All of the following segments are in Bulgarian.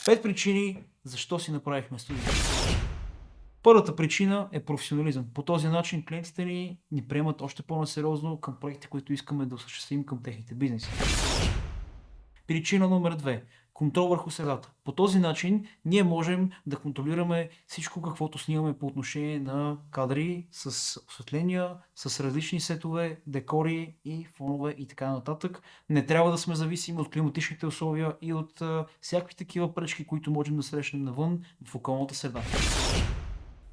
5 причини защо си направихме студио. Първата причина е професионализъм. По този начин клиентите ни приемат още по-насериозно към проектите, които искаме да осъществим към техните бизнеси. Причина номер 2. Контрол върху средата. По този начин ние можем да контролираме всичко, каквото снимаме по отношение на кадри с осветления, с различни сетове, декори и фонове и така нататък. Не трябва да сме зависими от климатичните условия и от всякакви такива пречки, които можем да срещнем навън в околната среда.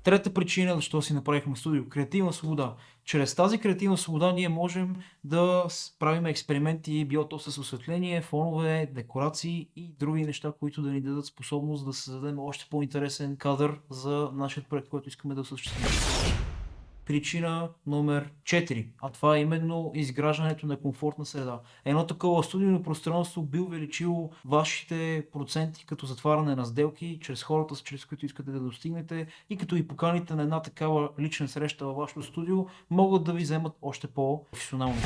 Трета причина защо си направихме студио – креативна свобода. Чрез тази креативна свобода ние можем да правим експерименти, било то с осветление, фонове, декорации и други неща, които да ни дадат способност да създадем още по-интересен кадър за нашия проект, който искаме да осъществим. Причина номер 4, а това е именно изграждането на комфортна среда. Едно такова студийно пространство би увеличило вашите проценти като затваряне на сделки чрез хората, чрез които искате да достигнете, и като ви поканите на една такава лична среща във вашето студио, могат да ви вземат още по-професионално.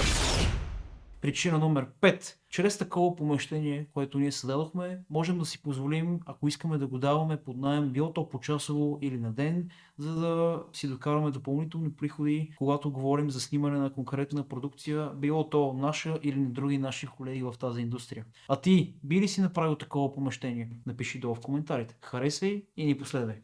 Причина номер 5. Чрез такова помещение, което ние създадохме, можем да си позволим, ако искаме да го даваме под наем, било то почасово или на ден, за да си докараме допълнителни приходи, когато говорим за снимане на конкретна продукция, било то наша или на други наши колеги в тази индустрия. А ти, би ли си направил такова помещение? Напиши долу в коментарите. Харесай и ни последвай.